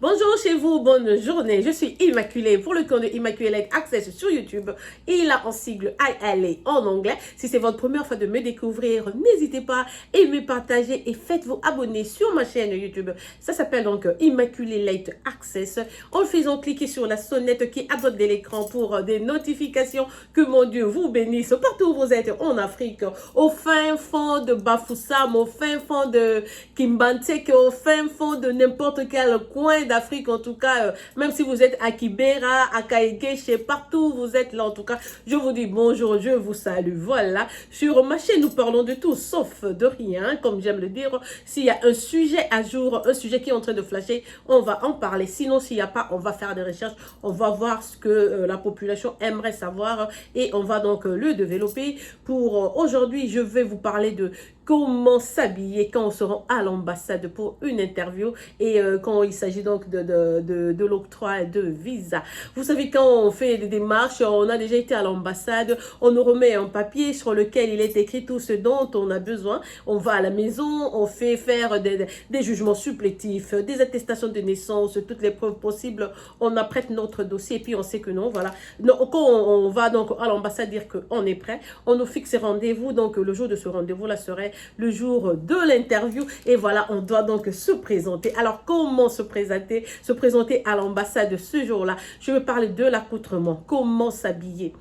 Bonjour chez vous, bonne journée. Je suis Immaculée pour le compte de Immaculée Access sur YouTube. Il a en sigle ILA en anglais. Si c'est votre première fois de me découvrir, n'hésitez pas à aimer, partager et faites-vous abonner sur ma chaîne YouTube. Ça s'appelle donc Immaculée Access. En faisant cliquer sur la sonnette qui est à droite de l'écran pour des notifications. Que mon Dieu vous bénisse partout où vous êtes en Afrique, au fin fond de Bafoussam, au fin fond de Kimbantek, au fin fond de n'importe quel coin d'Afrique, en tout cas, même si vous êtes à Kibera, à Kaïgeche, partout où vous êtes là, en tout cas, je vous dis bonjour, je vous salue. Voilà, sur ma chaîne, nous parlons de tout, sauf de rien, comme j'aime le dire. S'il y a un sujet à jour, un sujet qui est en train de flasher, on va en parler. Sinon, s'il n'y a pas, on va faire des recherches, on va voir ce que la population aimerait savoir et on va donc le développer. Pour aujourd'hui, je vais vous parler de comment s'habiller quand on se rend à l'ambassade pour une interview et quand il s'agit donc de l'octroi de visa. Vous savez, quand on fait des démarches, on a déjà été à l'ambassade, on nous remet un papier sur lequel il est écrit tout ce dont on a besoin. On va à la maison, on fait faire des jugements supplétifs, des attestations de naissance, toutes les preuves possibles. On apprête notre dossier et puis on sait que non, voilà. Donc, quand on va donc à l'ambassade dire qu'on est prêt, on nous fixe rendez-vous. Donc le jour de ce rendez-vous là serait le jour de l'interview et voilà, on doit donc se présenter. Alors comment se présenter à l'ambassade ce jour-là? Je vais parler de l'accoutrement, comment s'habiller.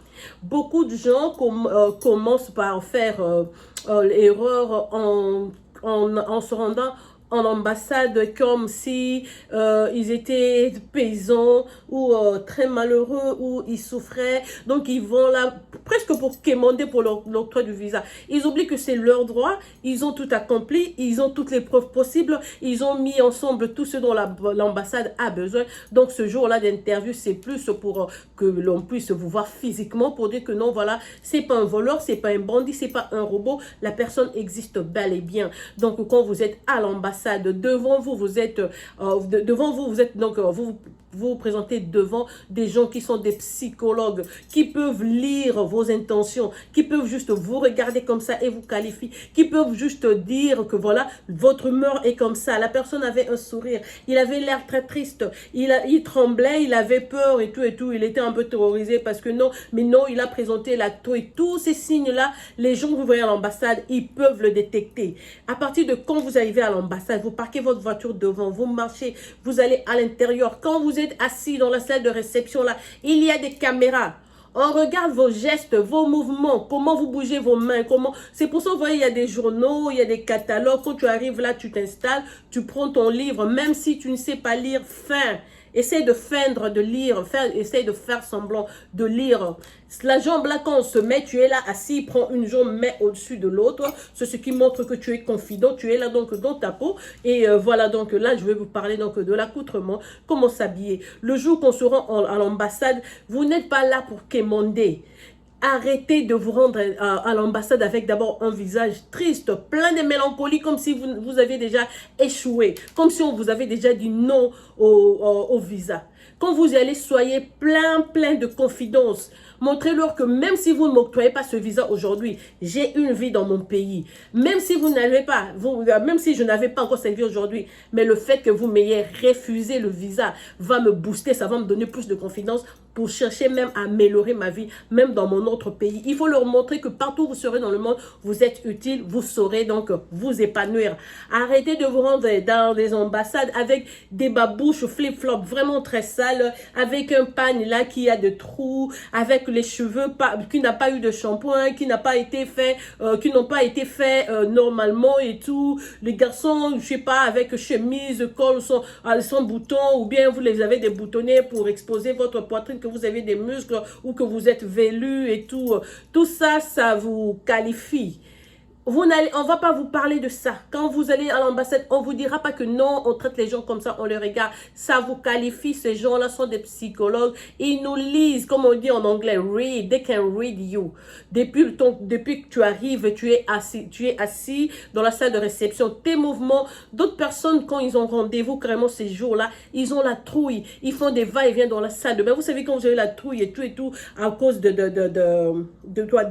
Beaucoup de gens commencent par faire l'erreur en se rendant en ambassade comme si ils étaient paysans ou très malheureux ou ils souffraient. Donc ils vont là presque pour quémander pour l'octroi du visa. Ils oublient que c'est leur droit, ils ont tout accompli, ils ont toutes les preuves possibles, ils ont mis ensemble tout ce dont l'ambassade a besoin. Donc ce jour-là d'interview, c'est plus pour que l'on puisse vous voir physiquement pour dire que non, voilà, c'est pas un voleur, c'est pas un bandit, c'est pas un robot, la personne existe bel et bien. Donc quand vous êtes à l'ambassade, devant vous, vous êtes donc vous présentez devant des gens qui sont des psychologues, qui peuvent lire vos intentions, qui peuvent juste vous regarder comme ça et vous qualifier, qui peuvent juste dire que voilà, votre humeur est comme ça. La personne avait un sourire, il avait l'air très triste, il tremblait, il avait peur et tout, il était un peu terrorisé parce que non, mais non, il a présenté la toux et tous ces signes-là, les gens que vous voyez à l'ambassade, ils peuvent le détecter. À partir de quand vous arrivez à l'ambassade, vous parquez votre voiture devant, vous marchez, vous allez à l'intérieur. Quand vous êtes assis dans la salle de réception, là, il y a des caméras. On regarde vos gestes, vos mouvements, comment vous bougez vos mains, comment... C'est pour ça, vous voyez, il y a des journaux, il y a des catalogues. Quand tu arrives là, tu t'installes, tu prends ton livre, même si tu ne sais pas lire, fin. Essaye de feindre de lire, essaye de faire semblant de lire. La jambe là, quand on se met, tu es là assis, prends une jambe, mets au-dessus de l'autre. C'est ce qui montre que tu es confident, tu es là donc dans ta peau. Et voilà, donc là, je vais vous parler donc de l'accoutrement, comment s'habiller. Le jour qu'on se rend à l'ambassade, vous n'êtes pas là pour quémander. Arrêtez de vous rendre à l'ambassade avec d'abord un visage triste, plein de mélancolie, comme si vous aviez déjà échoué, comme si on vous avait déjà dit non au visa. Quand vous y allez, soyez plein de confidence. Montrez-leur que même si vous ne m'octroyez pas ce visa aujourd'hui, j'ai une vie dans mon pays. Même si vous n'avez pas, même si je n'avais pas encore cette vie aujourd'hui, mais le fait que vous m'ayez refusé le visa va me booster, ça va me donner plus de confiance pour chercher même à améliorer ma vie, même dans mon autre pays. Il faut leur montrer que partout où vous serez dans le monde, vous êtes utile, vous saurez donc vous épanouir. Arrêtez de vous rendre dans des ambassades avec des babouches flip-flop vraiment très sales, avec un pagne là qui a des trous, avec les cheveux qui n'a pas eu de shampoing, qui n'a pas été fait, qui n'ont pas été faits normalement et tout. Les garçons, je sais pas, avec chemise, col sans boutons, ou bien vous les avez déboutonnés pour exposer votre poitrine, que vous avez des muscles ou que vous êtes velu et tout. Tout ça, ça vous qualifie. On ne va pas vous parler de ça. Quand vous allez à l'ambassade, on ne vous dira pas que non, on traite les gens comme ça, on les regarde. Ça vous qualifie, ces gens-là sont des psychologues. Ils nous lisent, comme on dit en anglais, read, they can read you. Depuis que tu arrives, tu es assis dans la salle de réception. Tes mouvements, d'autres personnes, quand ils ont rendez-vous, carrément ces jours-là, ils ont la trouille. Ils font des va-et-vient dans la salle de bain. Vous savez, quand vous avez la trouille et tout, à cause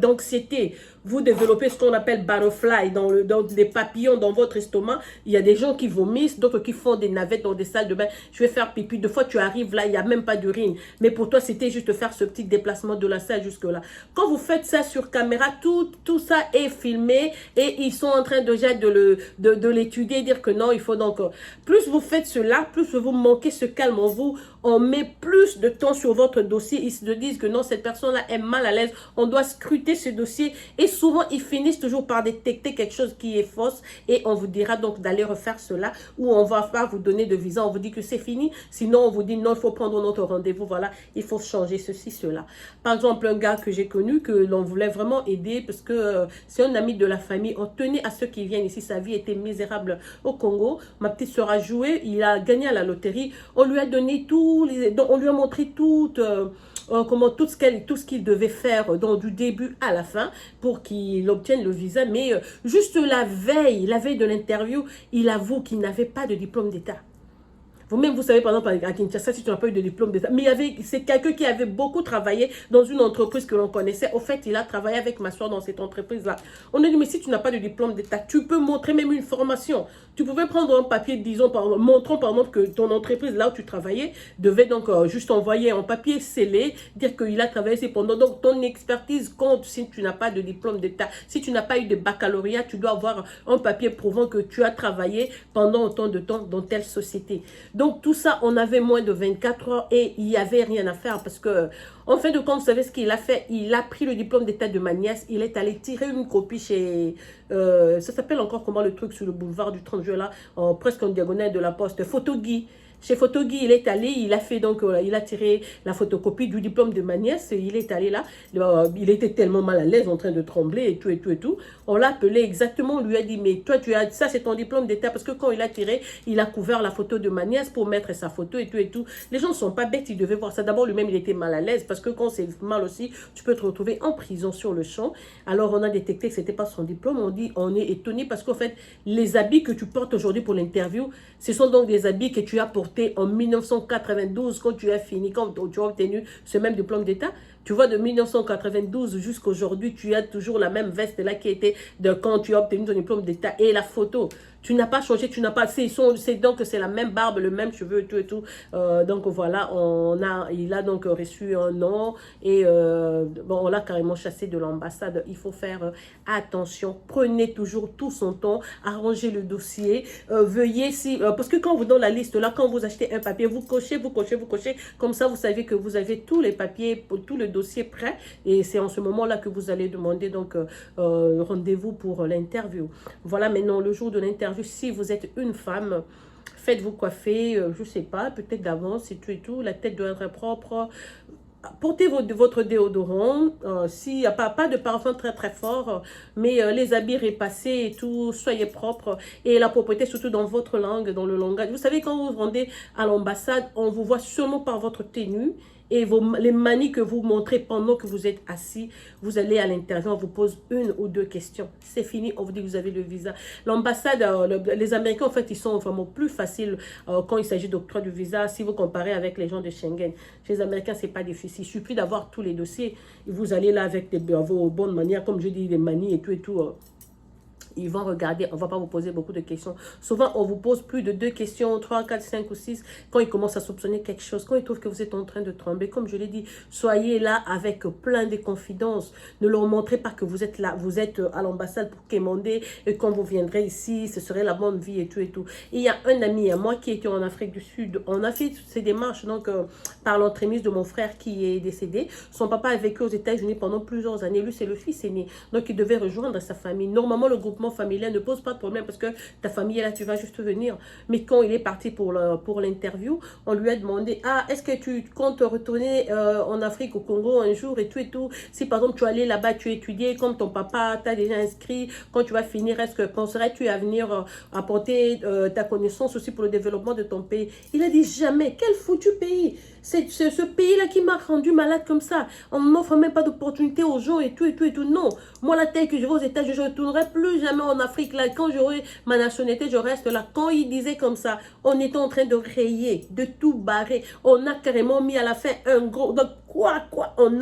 d'anxiété. vous développez ce qu'on appelle butterfly, dans des papillons dans votre estomac. Il y a des gens qui vomissent, d'autres qui font des navettes dans des salles de bain. Je vais faire pipi. Deux fois, tu arrives là, il n'y a même pas d'urine. Mais pour toi, c'était juste faire ce petit déplacement de la salle jusque-là. Quand vous faites ça sur caméra, tout ça est filmé et ils sont en train déjà de l'étudier, dire que non, il faut donc... Plus vous faites cela, plus vous manquez ce calme en vous, on met plus de temps sur votre dossier. Ils se disent que non, cette personne-là est mal à l'aise. On doit scruter ce dossier. Et souvent, ils finissent toujours par détecter quelque chose qui est fausse. Et on vous dira donc d'aller refaire cela. Ou on va pas vous donner de visa. On vous dit que c'est fini. Sinon, on vous dit non, il faut prendre notre rendez-vous. Voilà, il faut changer ceci, cela. Par exemple, un gars que j'ai connu, que l'on voulait vraiment aider parce que c'est un ami de la famille. On tenait à ceux qui viennent ici. Sa vie était misérable au Congo. Ma petite sœur a joué. Il a gagné à la loterie. On lui a donné tout. Donc on lui a montré tout ce qu'il devait faire donc, du début à la fin pour qu'il obtienne le visa. Mais juste la veille de l'interview, il avoue qu'il n'avait pas de diplôme d'État. Vous-même, vous savez, par exemple, à Kinshasa, si tu n'as pas eu de diplôme d'État, mais c'est quelqu'un qui avait beaucoup travaillé dans une entreprise que l'on connaissait. Au fait, il a travaillé avec ma soeur dans cette entreprise-là. On a dit, mais si tu n'as pas de diplôme d'État, tu peux montrer même une formation. Tu pouvais prendre un papier, disons, montrant par exemple que ton entreprise, là où tu travaillais, devait donc juste envoyer un papier scellé, dire qu'il a travaillé cependant. Donc, ton expertise compte si tu n'as pas de diplôme d'État. Si tu n'as pas eu de baccalauréat, tu dois avoir un papier prouvant que tu as travaillé pendant autant de temps dans telle société. Donc, tout ça, on avait moins de 24 heures et il n'y avait rien à faire parce que, en fin de compte, vous savez ce qu'il a fait? Il a pris le diplôme d'État de ma nièce, il est allé tirer une copie chez, ça s'appelle encore comment le truc sur le boulevard du 30 juin là, presque en diagonale de la Poste, Photogui. Chez Photogui, il est allé, il a fait donc, il a tiré la photocopie du diplôme de ma nièce, et il est allé là, il était tellement mal à l'aise, en train de trembler et tout et tout et tout. On l'a appelé exactement, on lui a dit, mais toi, ça c'est ton diplôme d'État, parce que quand il a tiré, il a couvert la photo de ma nièce pour mettre sa photo et tout et tout. Les gens ne sont pas bêtes, ils devaient voir ça. D'abord, lui-même, il était mal à l'aise, parce que quand c'est mal aussi, tu peux te retrouver en prison sur le champ. Alors, on a détecté que ce n'était pas son diplôme, on est étonné, parce qu'en fait, les habits que tu portes aujourd'hui pour l'interview, ce sont donc des habits que tu as portés en 1992, quand tu as fini, quand tu as obtenu ce même diplôme d'État. Tu vois, de 1992 jusqu'à aujourd'hui, tu as toujours la même veste là qui était de quand tu as obtenu ton diplôme d'État et la photo. Tu n'as pas changé, tu n'as pas... C'est donc c'est la même barbe, le même cheveu et tout et tout. Donc voilà, il a donc reçu un nom et bon, on l'a carrément chassé de l'ambassade. Il faut faire attention. Prenez toujours tout son temps, arrangez le dossier. Veuillez si... parce que quand vous dans la liste là, quand vous achetez un papier, vous cochez, vous cochez, vous cochez. Comme ça, vous savez que vous avez tous les papiers, pour tout le dossier prêt. Et c'est en ce moment-là que vous allez demander donc rendez-vous pour l'interview. Voilà, maintenant, le jour de l'interview, si vous êtes une femme, faites-vous coiffer, je sais pas, peut-être d'avance et tout et tout. La tête doit être propre. Portez votre déodorant, s'il n'y a pas de parfum très très fort, mais les habits repassés et tout, soyez propre. Et la propreté surtout dans votre langue, dans le langage. Vous savez, quand vous vous rendez à l'ambassade, on vous voit seulement par votre tenue. Et les manies que vous montrez pendant que vous êtes assis, vous allez à l'interview, on vous pose une ou deux questions. C'est fini, on vous dit que vous avez le visa. L'ambassade, les Américains, en fait, ils sont vraiment plus faciles quand il s'agit d'octroi du visa, si vous comparez avec les gens de Schengen. Chez les Américains, c'est pas difficile. Il suffit d'avoir tous les dossiers. Vous allez là avec vos bonnes manières, comme je dis, les manies et tout et tout. Ils vont regarder, on ne va pas vous poser beaucoup de questions. Souvent, on vous pose plus de 2 questions, 3, 4, 5 ou 6, quand ils commencent à soupçonner quelque chose, quand ils trouvent que vous êtes en train de trembler. Comme je l'ai dit, soyez là avec plein de confidences. Ne leur montrez pas que vous êtes là, vous êtes à l'ambassade pour quémander, et quand vous viendrez ici, ce serait la bonne vie et tout et tout. Et il y a un ami à moi qui était en Afrique du Sud. On a fait ces démarches donc, par l'entremise de mon frère qui est décédé. Son papa a vécu aux États-Unis pendant plusieurs années. Lui, c'est le fils aîné. Donc, il devait rejoindre sa famille. Normalement, le groupement familial ne pose pas de problème parce que ta famille est là, tu vas juste venir. Mais quand il est parti pour l'interview, on lui a demandé, ah, est-ce que tu comptes retourner en Afrique, au Congo un jour et tout. Si par exemple tu es allé là-bas, tu étudies, comme ton papa t'a déjà inscrit, quand tu vas finir, est-ce que penserais-tu à venir apporter ta connaissance aussi pour le développement de ton pays? Il a dit jamais, quel foutu pays! C'est ce pays-là qui m'a rendu malade comme ça. On n'offre même pas d'opportunité aux gens et tout et tout et tout. Non, moi la tête que je vais aux États-Unis, je ne retournerai plus jamais en Afrique. Là, quand j'aurai ma nationalité, je reste là. Quand il disait comme ça, on était en train de rayer, de tout barrer. On a carrément mis à la fin un gros... Donc quoi, on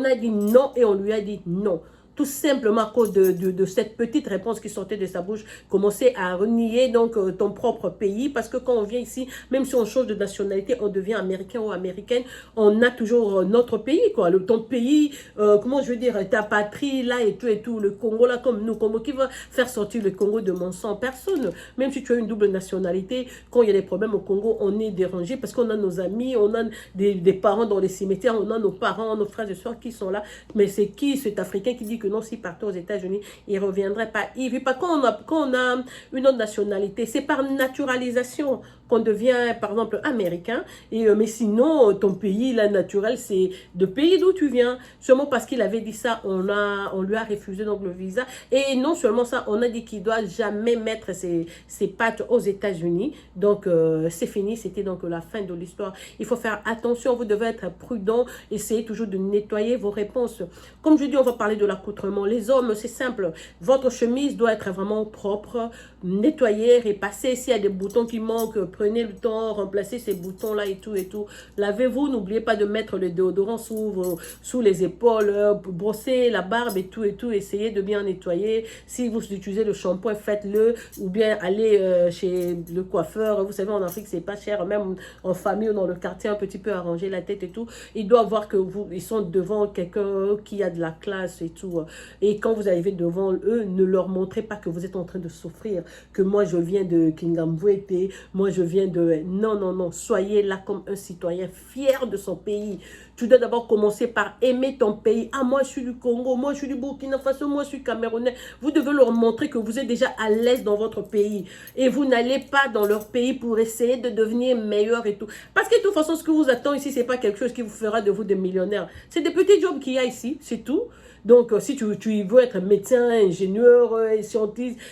a dit non et on lui a dit non. tout simplement à cause de cette petite réponse qui sortait de sa bouche, commencer à renier donc ton propre pays, parce que quand on vient ici, même si on change de nationalité, on devient américain ou américaine, on a toujours notre pays, quoi. Ton pays, comment je veux dire, ta patrie là et tout, le Congo là, comme nous, Congo, qui va faire sortir le Congo de mon sang? Personne. Même si tu as une double nationalité, quand il y a des problèmes au Congo, on est dérangé parce qu'on a nos amis, on a des parents dans les cimetières, on a nos parents, nos frères et soeurs qui sont là. Mais c'est qui cet Africain qui dit que non, s'il partait aux États-Unis, il ne reviendrait pas? Il vit pas. Quand on a une autre nationalité, c'est par naturalisation qu'on devient, par exemple, américain. Mais sinon, ton pays, là, naturel, c'est le pays d'où tu viens. Seulement parce qu'il avait dit ça, on lui a refusé donc le visa. Et non seulement ça, on a dit qu'il ne doit jamais mettre ses pattes aux États-Unis. Donc, c'est fini. C'était donc la fin de l'histoire. Il faut faire attention. Vous devez être prudent. Essayez toujours de nettoyer vos réponses. Comme je dis, on va parler de l'accoutrement. Les hommes, c'est simple. Votre chemise doit être vraiment propre, nettoyée, repassée. S'il y a des boutons qui manquent, prenez le temps, remplacez ces boutons-là et tout. Lavez-vous, n'oubliez pas de mettre le déodorant sous les épaules, brosser la barbe et tout. Essayez de bien nettoyer. Si vous utilisez le shampoing, faites-le. Ou bien allez chez le coiffeur. Vous savez, en Afrique, c'est pas cher. Même en famille ou dans le quartier, un petit peu arranger la tête et tout. Ils doivent voir que ils sont devant quelqu'un qui a de la classe et tout. Et quand vous arrivez devant eux, ne leur montrez pas que vous êtes en train de souffrir. Que moi, je viens de Kingamvouete, moi, je viens de... Non, non, non. Soyez là comme un citoyen fier de son pays. Tu dois d'abord commencer par aimer ton pays. Ah, moi, je suis du Congo, moi, je suis du Burkina Faso, moi, je suis camerounais. Vous devez leur montrer que vous êtes déjà à l'aise dans votre pays. Et vous n'allez pas dans leur pays pour essayer de devenir meilleur et tout. Parce que de toute façon, ce que vous attend ici, ce n'est pas quelque chose qui vous fera de vous des millionnaires. C'est des petits jobs qu'il y a ici, c'est tout. Donc, si tu veux être médecin, ingénieur,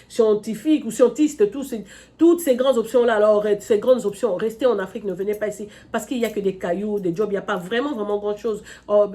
scientifique ou scientiste, toutes ces grandes options-là, alors ces grandes options, restez en Afrique, ne venez pas ici, parce qu'il n'y a que des cailloux, des jobs, il n'y a pas vraiment grand-chose.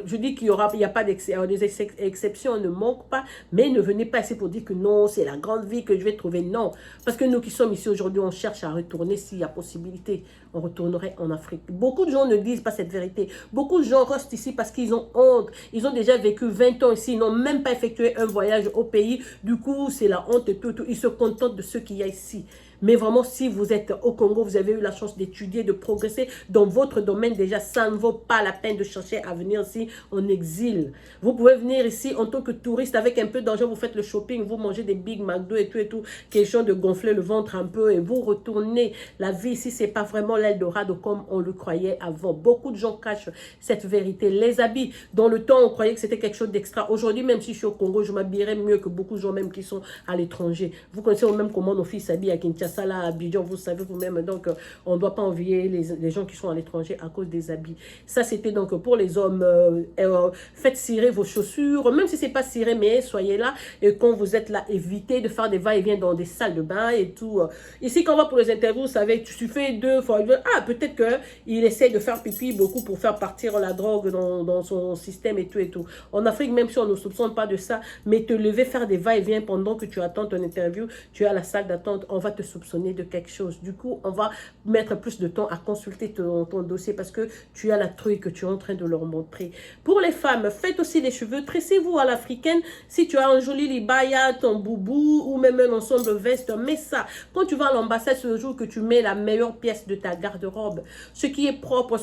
Je dis qu'il n'y a pas des exceptions, ne manque pas, mais ne venez pas ici pour dire que non, c'est la grande vie que je vais trouver. Non, parce que nous qui sommes ici aujourd'hui, on cherche à retourner s'il y a possibilité. On retournerait en Afrique. Beaucoup de gens ne disent pas cette vérité. Beaucoup de gens restent ici parce qu'ils ont honte. Ils ont déjà vécu 20 ans ici. Ils n'ont même pas effectué un voyage au pays. Du coup, c'est la honte et tout. Ils se contentent de ce qu'il y a ici. Mais vraiment, si vous êtes au Congo, vous avez eu la chance d'étudier, de progresser dans votre domaine déjà, ça ne vaut pas la peine de chercher à venir ici en exil. Vous pouvez venir ici en tant que touriste avec un peu d'argent, vous faites le shopping, vous mangez des Big McDo et tout, question de gonfler le ventre un peu et vous retournez. La vie ici, c'est pas vraiment l'Eldorado comme on le croyait avant. Beaucoup de gens cachent cette vérité. Les habits, dans le temps, on croyait que c'était quelque chose d'extra. Aujourd'hui, même si je suis au Congo, je m'habillerais mieux que beaucoup de gens même qui sont à l'étranger. Vous connaissez même comment nos filles s'habillent à Kinshasa, là, à Abidjan, vous savez vous-même. Donc, on ne doit pas envier les gens qui sont à l'étranger à cause des habits. Ça, c'était donc pour les hommes. Faites cirer vos chaussures, même si ce n'est pas ciré, mais soyez là. Et quand vous êtes là, évitez de faire des va-et-vient dans des salles de bain et tout. Ici, quand on va pour les interviews, vous savez, tu fais deux fois. Ah, peut-être qu'il essaie de faire pipi beaucoup pour faire partir la drogue dans son système et tout. En Afrique, même si on ne soupçonne pas de ça, mais te lever, faire des va-et-vient pendant que tu attends ton interview, tu es à la salle d'attente, on va te soupçonner de quelque chose. Du coup, on va mettre plus de temps à consulter ton dossier parce que tu as la truie que tu es en train de leur montrer. Pour les femmes, faites aussi les cheveux. Tressez-vous à l'africaine. Si tu as un joli libaya, ton boubou ou même un ensemble veste, mets ça. Quand tu vas à l'ambassade ce jour que tu mets la meilleure pièce de ta garde-robe, ce qui est propre,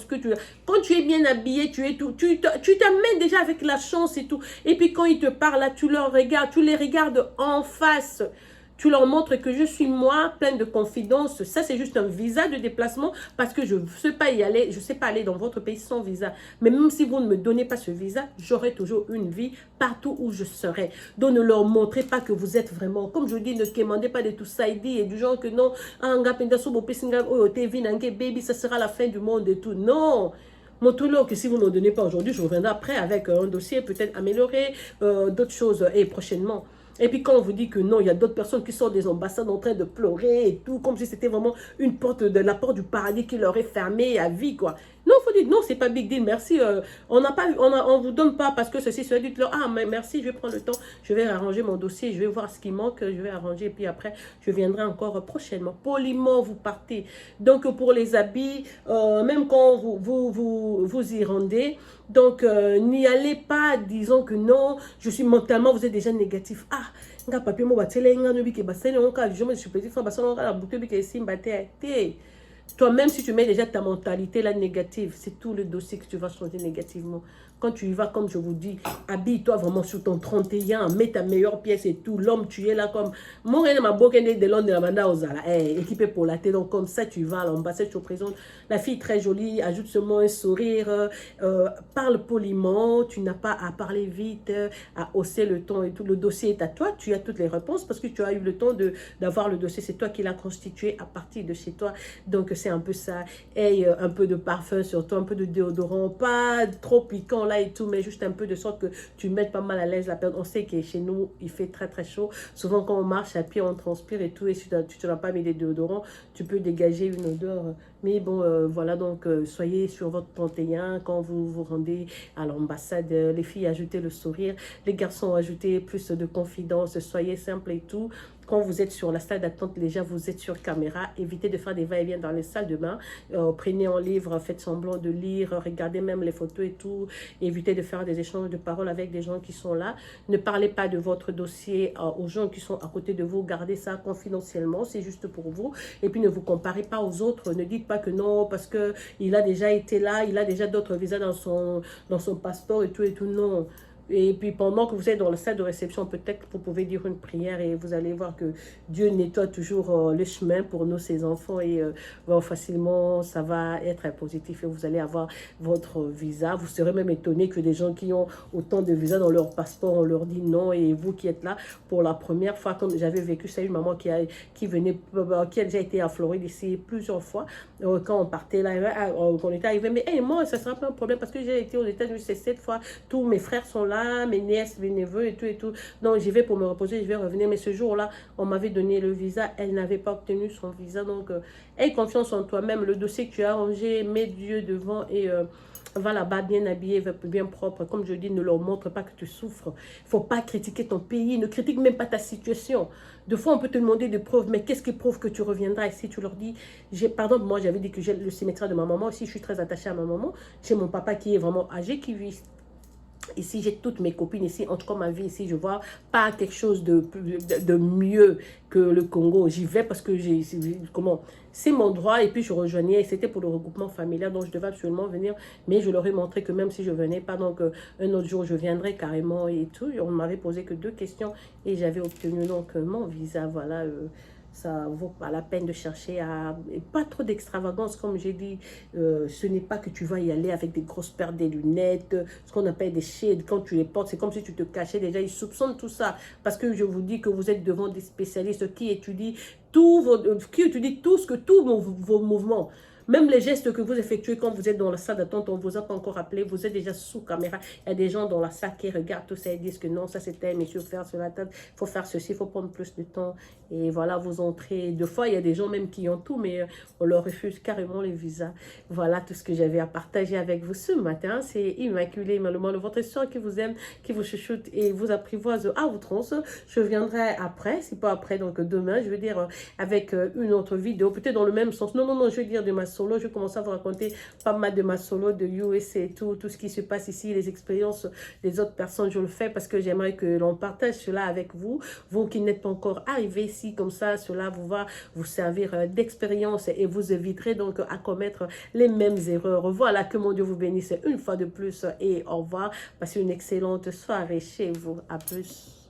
quand tu es bien habillé, tu t'amènes déjà avec la chance et tout. Et puis quand ils te parlent, là, tu les regardes en face. Tu leur montres que je suis moi, pleine de confidence. Ça, c'est juste un visa de déplacement parce que je ne sais pas y aller. Je ne sais pas aller dans votre pays sans visa. Mais même si vous ne me donnez pas ce visa, j'aurai toujours une vie partout où je serai. Donc, ne leur montrez pas que vous êtes vraiment. Comme je dis, ne commandez pas de tout ça et du genre que non, baby, ça sera la fin du monde et tout. Non! Montrez-leur que si vous ne me donnez pas aujourd'hui, je reviendrai après avec un dossier peut-être amélioré, d'autres choses et prochainement. Et puis quand on vous dit que non, il y a d'autres personnes qui sortent des ambassades en train de pleurer et tout, comme si c'était vraiment une porte de la porte du paradis qui leur est fermée à vie, quoi. Non, il faut dire, non, c'est pas big deal, merci. On vous donne pas parce que ceci, cela, dites-leur, ah, mais merci, je vais prendre le temps, je vais arranger mon dossier, je vais voir ce qui manque, je vais arranger, et puis après, je viendrai encore prochainement. Poliment, vous partez. Donc, pour les habits, même quand vous y rendez, donc, n'y allez pas, disons que non, je suis mentalement, vous êtes déjà négatif. Ah, nga papier mo batele nga no bi ke basene on ka je me suis petit frère basene on ka la bouteille bi ke simba te. Toi-même, si tu mets déjà ta mentalité là négative, c'est tout le dossier que tu vas changer négativement. Quand tu y vas, comme je vous dis, habille-toi vraiment sur ton 31, mets ta meilleure pièce et tout. L'homme, tu es là comme... Mon reine m'a bokene de l'homme de la banda aux ala, équipé pour la tête. Donc comme ça, tu vas à l'ambassade, tu te présentes. La fille très jolie, ajoute seulement un sourire, parle poliment, tu n'as pas à parler vite, à hausser le ton et tout. Le dossier est à toi, tu as toutes les réponses parce que tu as eu le temps d'avoir le dossier. C'est toi qui l'as constitué à partir de chez toi. Donc c'est un peu ça. Et un peu de parfum sur toi, un peu de déodorant, pas trop piquant là et tout, mais juste un peu de sorte que tu mettes pas mal à l'aise la personne. On sait que chez nous, il fait très très chaud. Souvent quand on marche à pied, on transpire et tout. Et si tu n'as pas mis des déodorants, tu peux dégager une odeur. Mais bon, voilà, donc soyez sur votre 31 quand vous vous rendez à l'ambassade. Les filles, ajoutez le sourire. Les garçons, ajoutez plus de confidence. Soyez simple et tout. Quand vous êtes sur la salle d'attente, déjà vous êtes sur caméra, évitez de faire des va-et-vient dans les salles de bain. Prenez un livre, faites semblant de lire, regardez même les photos et tout. Évitez de faire des échanges de paroles avec des gens qui sont là. Ne parlez pas de votre dossier aux gens qui sont à côté de vous. Gardez ça confidentiellement, c'est juste pour vous. Et puis ne vous comparez pas aux autres. Ne dites pas que non, parce qu'il a déjà été là, il a déjà d'autres visas dans son passeport et tout, non. Et puis pendant que vous êtes dans le salle de réception, peut-être vous pouvez dire une prière et vous allez voir que Dieu nettoie toujours le chemin pour nous, ses enfants. Et facilement, ça va être positif et vous allez avoir votre visa. Vous serez même étonné que des gens qui ont autant de visas dans leur passeport, on leur dit non. Et vous qui êtes là pour la première fois, comme j'avais vécu ça, une maman qui a déjà été à Floride ici plusieurs fois. Quand on partait là, on était arrivé, mais hey, moi, ça sera pas un problème parce que j'ai été aux États-Unis, c'est 7 fois, tous mes frères sont là, mes nièces, mes neveux et tout. Donc, j'y vais pour me reposer, je vais revenir. Mais ce jour-là, on m'avait donné le visa. Elle n'avait pas obtenu son visa. Donc, aie confiance en toi-même. Le dossier que tu as rangé, mets Dieu devant et va là-bas bien habillé, bien propre. Comme je dis, ne leur montre pas que tu souffres. Il ne faut pas critiquer ton pays. Ne critique même pas ta situation. Des fois, on peut te demander des preuves. Mais qu'est-ce qui prouve que tu reviendras? Et si tu leur dis, pardon, moi, j'avais dit que j'ai le cimetière de ma maman. Aussi, je suis très attachée à ma maman. J'ai mon papa qui est vraiment âgé, qui vit ici, j'ai toutes mes copines ici. En tout cas, ma vie ici, je vois pas quelque chose de mieux que le Congo. J'y vais parce que c'est mon droit. Et puis, je rejoignais. C'était pour le regroupement familial. Donc, je devais absolument venir. Mais je leur ai montré que même si je venais pas, donc un autre jour, je viendrai carrément et tout. On m'avait posé que 2 questions et j'avais obtenu donc mon visa. Voilà. Ça vaut pas la peine de chercher pas trop d'extravagance, comme j'ai dit. Ce n'est pas que tu vas y aller avec des grosses paires de lunettes, ce qu'on appelle des shades. Quand tu les portes, c'est comme si tu te cachais déjà. Ils soupçonnent tout ça. Parce que je vous dis que vous êtes devant des spécialistes qui étudient tous vos mouvements. Même les gestes que vous effectuez quand vous êtes dans la salle d'attente, on ne vous a pas encore appelé, vous êtes déjà sous caméra. Il y a des gens dans la salle qui regardent tout ça et disent que non, ça c'était un monsieur, faire sur la table, il faut faire ceci, il faut prendre plus de temps. Et voilà, vous entrez. Deux fois, il y a des gens même qui ont tout, mais on leur refuse carrément les visas. Voilà tout ce que j'avais à partager avec vous ce matin. C'est Immaculée Malemolo, votre soeur qui vous aime, qui vous chuchote et vous apprivoise à outrance. Je viendrai après, si pas après, donc demain, je veux dire, avec une autre vidéo, peut-être dans le même sens. Non, je veux dire de ma solo, je vais commencer à vous raconter pas mal de ma solo, de USA et tout ce qui se passe ici, les expériences des autres personnes, je le fais parce que j'aimerais que l'on partage cela avec vous. Vous qui n'êtes pas encore arrivés ici, comme ça, cela va vous servir d'expérience et vous éviterez donc à commettre les mêmes erreurs. Voilà, que mon Dieu vous bénisse une fois de plus et au revoir. Passez une excellente soirée chez vous. À plus.